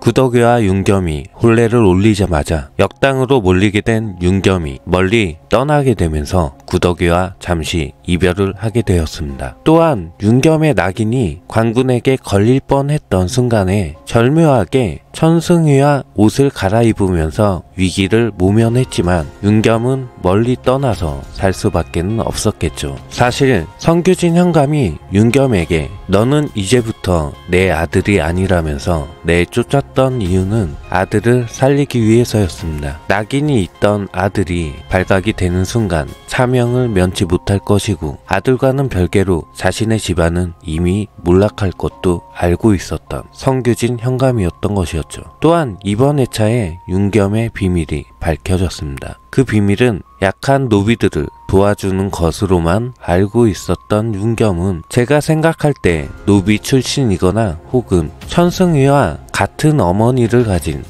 구덕이와 윤겸이 혼례를 올리자마자 역당으로 몰리게 된 윤겸이 멀리 떠나게 되면서 구덕이와 잠시 이별을 하게 되었습니다. 또한 윤겸의 낙인이 관군에게 걸릴 뻔했던 순간에 절묘하게 천승희와 옷을 갈아입으면서 위기를 모면했지만 윤겸은 멀리 떠나서 살 수밖에는 없었겠죠. 사실 성규진 현감이 윤겸에게 너는 이제부터 내 아들이 아니라면서 내쫓았던 이유는 아들을 살리기 위해서였습니다. 낙인이 있던 아들이 발각이 되는 순간 차명을 면치 못할 것이고 아들과는 별개로 자신의 집안은 이미 몰락할 것도 알고 있었던 성규진 현감이었던 것이었죠. 또한 이번 회차에 윤겸의 비밀이 밝혀졌습니다. 그 비밀은 약한 노비들을 도와주는 것으로만 알고 있었던 윤겸은 제가 생각할 때 노비 출신이거나 혹은 천승희와 같은 어머니를 가진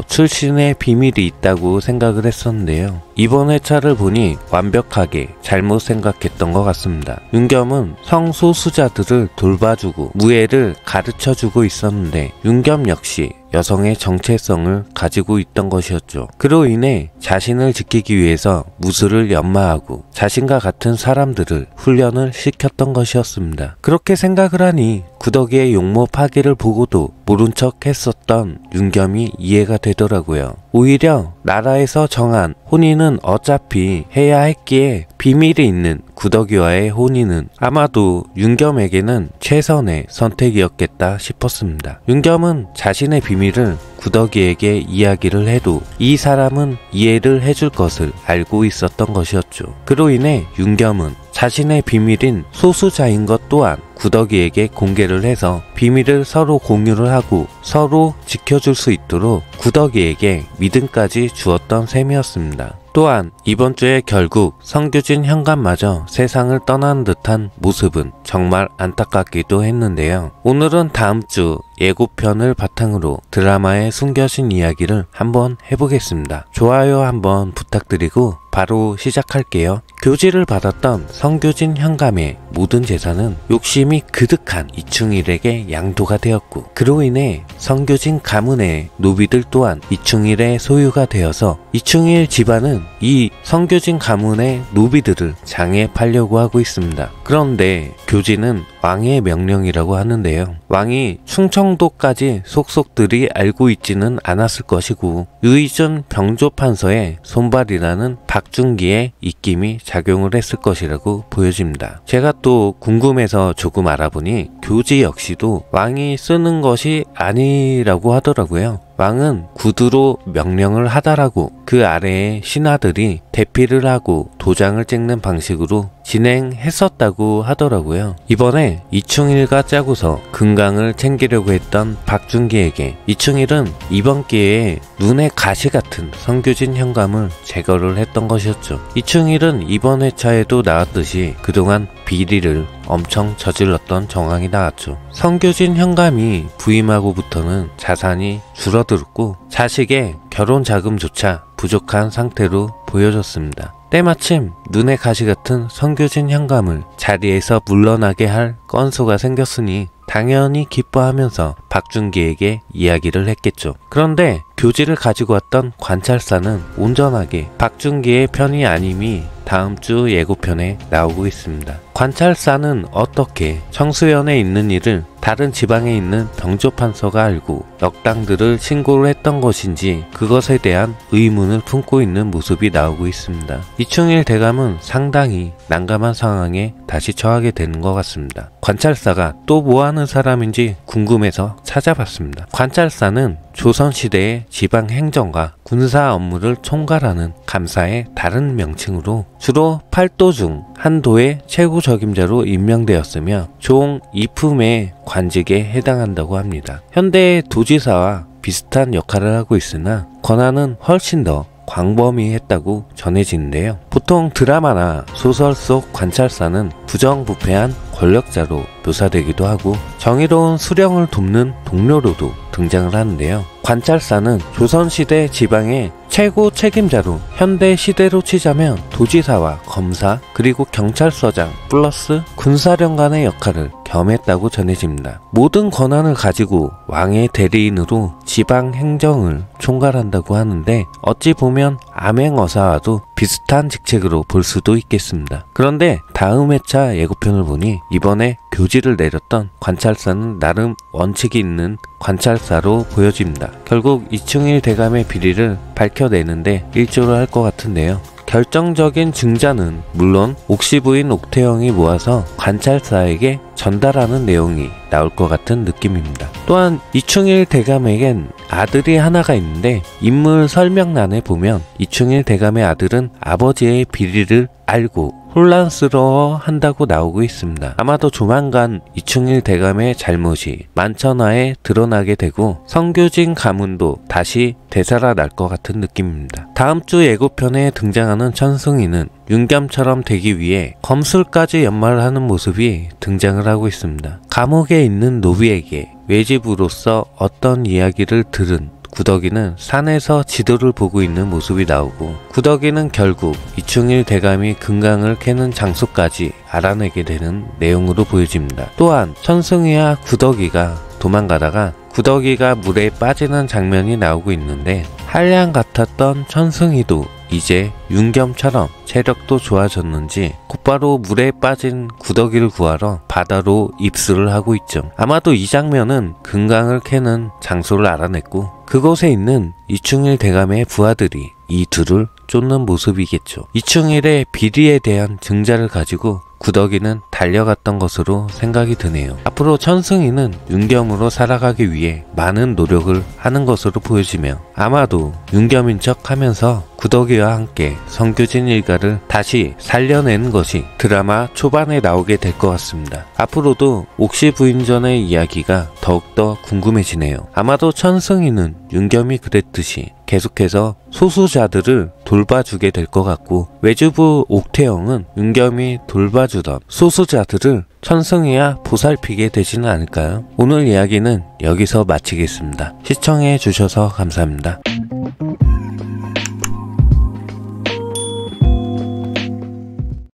출신의 비밀이 있다고 생각을 했었는데요. 이번 회차를 보니 완벽하게 잘못 생각했던 것 같습니다. 윤겸은 성소수자들을 돌봐주고 무예를 가르쳐주고 있었는데 윤겸 역시 여성의 정체성을 가지고 있던 것이었죠. 그로 인해 자신을 지키기 위해서 무술을 연마하고 자신과 같은 사람들을 훈련을 시켰던 것이었습니다. 그렇게 생각을 하니 구덕이의 용모 파기를 보고도 모른 척 했었던 윤겸이 이해가 되더라고요. 오히려 나라에서 정한 혼인은 어차피 해야 했기에 비밀이 있는 구덕이와의 혼인은 아마도 윤겸에게는 최선의 선택이었겠다 싶었습니다. 윤겸은 자신의 비밀을 구덕이에게 이야기를 해도 이 사람은 이해를 해줄 것을 알고 있었던 것이었죠. 그로 인해 윤겸은 자신의 비밀인 소수자인 것 또한 구덕이에게 공개를 해서 비밀을 서로 공유를 하고 서로 지켜줄 수 있도록 구덕이에게 믿음까지 주었던 셈이었습니다. 또한 이번 주에 결국 성규진 현감마저 세상을 떠난 듯한 모습은 정말 안타깝기도 했는데요. 오늘은 다음 주 예고편을 바탕으로 드라마의 숨겨진 이야기를 한번 해보겠습니다. 좋아요 한번 부탁드리고 바로 시작할게요. 교지를 받았던 성규진 현감의 모든 재산은 욕심이 그득한 이충일에게 양도가 되었고 그로 인해 성규진 가문의 노비들 또한 이충일의 소유가 되어서 이충일 집안은 이 성규진 가문의 노비들을 장에 팔려고 하고 있습니다. 그런데 교지는 왕의 명령이라고 하는데요. 왕이 충청도까지 속속들이 알고 있지는 않았을 것이고 유의준 병조판서의 손발이라는 박준기의 입김이 작용을 했을 것이라고 보여집니다. 제가 또 궁금해서 조금 알아보니 교지 역시도 왕이 쓰는 것이 아니라고 하더라고요. 왕은 구두로 명령을 하다라고 그 아래에 신하들이 대피를 하고 도장을 찍는 방식으로 진행했었다고 하더라고요. 이번에 이충일과 짜고서 금강을 챙기려고 했던 박준기에게 이충일은 이번 기회에 눈에 가시 같은 성규진 현감을 제거를 했던 것이었죠. 이충일은 이번 회차에도 나왔듯이 그동안 비리를 엄청 저질렀던 정황이 나왔죠. 성규진 현감이 부임하고부터는 자산이 줄어들었고 자식의 결혼 자금조차 부족한 상태로 보여졌습니다. 때마침 눈에 가시 같은 성규진 현감을 자리에서 물러나게 할 건소가 생겼으니 당연히 기뻐하면서 박준기에게 이야기를 했겠죠. 그런데 교지를 가지고 왔던 관찰사는 온전하게 박준기의 편이 아님이 다음 주 예고편에 나오고 있습니다. 관찰사는 어떻게 청수연에 있는 일을 다른 지방에 있는 병조판서가 알고 역당들을 신고를 했던 것인지 그것에 대한 의문을 품고 있는 모습이 나오고 있습니다. 이충일 대감은 상당히 난감한 상황에 다시 처하게 되는 것 같습니다. 관찰사가 또 뭐하는 사람인지 궁금해서 찾아봤습니다. 관찰사는 조선시대의 지방행정과 군사 업무를 총괄하는 감사의 다른 명칭으로 주로 8도 중 한 도의 최고 적임자로 임명되었으며 종 이품의 관직에 해당한다고 합니다. 현대의 도지사와 비슷한 역할을 하고 있으나 권한은 훨씬 더 광범위했다고 전해지는데요. 보통 드라마나 소설 속 관찰사는 부정부패한 권력자로 묘사되기도 하고 정의로운 수령을 돕는 동료로도 등장을 하는데요. 관찰사는 조선시대 지방의 최고 책임자로 현대 시대로 치자면 도지사와 검사 그리고 경찰서장 플러스 군사령 간의 역할을 겸했다고 전해집니다. 모든 권한을 가지고 왕의 대리인으로 지방 행정을 총괄한다고 하는데 어찌 보면 암행어사와도 비슷한 직책으로 볼 수도 있겠습니다. 그런데 다음 회차 예고편을 보니 이번에 교지를 내렸던 관찰사는 나름 원칙이 있는 관찰사로 보여집니다. 결국 이충일 대감의 비리를 밝혀내는데 일조를 할 것 같은데요. 결정적인 증자는 물론 옥시부인 옥태영이 모아서 관찰사에게 전달하는 내용이 나올 것 같은 느낌입니다. 또한 이충일 대감에겐 아들이 하나가 있는데 인물 설명란에 보면 이충일 대감의 아들은 아버지의 비리를 알고 혼란스러워 한다고 나오고 있습니다. 아마도 조만간 이충일 대감의 잘못이 만천하에 드러나게 되고 성교진 가문도 다시 되살아날 것 같은 느낌입니다. 다음 주 예고편에 등장하는 천승희는 윤겸처럼 되기 위해 검술까지 연말하는 모습이 등장을 하고 있습니다. 감옥에 있는 노비에게 외집으로서 어떤 이야기를 들은 구덕이는 산에서 지도를 보고 있는 모습이 나오고 구덕이는 결국 이충일 대감이 금강을 캐는 장소까지 알아내게 되는 내용으로 보여집니다. 또한 천승희와 구덕이가 도망가다가 구덕이가 물에 빠지는 장면이 나오고 있는데 한량 같았던 천승희도 이제 윤겸처럼 체력도 좋아졌는지 곧바로 물에 빠진 구덕이를 구하러 바다로 입수를 하고 있죠. 아마도 이 장면은 금강을 캐는 장소를 알아냈고 그곳에 있는 이충일 대감의 부하들이 이 둘을 쫓는 모습이겠죠. 이충일의 비리에 대한 증자를 가지고 구덕이는 달려갔던 것으로 생각이 드네요. 앞으로 천승희는 윤겸으로 살아가기 위해 많은 노력을 하는 것으로 보여지며 아마도 윤겸인 척 하면서 구덕이와 함께 성교진 일가를 다시 살려내는 것이 드라마 초반에 나오게 될 것 같습니다. 앞으로도 옥시 부인전의 이야기가 더욱더 궁금해지네요. 아마도 천승희는 윤겸이 그랬듯이 계속해서 소수자들을 돌봐주게 될 것 같고 외주부 옥태영은 윤겸이 돌봐주던 소수자들을 천승희와 보살피게 되지는 않을까요? 오늘 이야기는 여기서 마치겠습니다. 시청해 주셔서 감사합니다.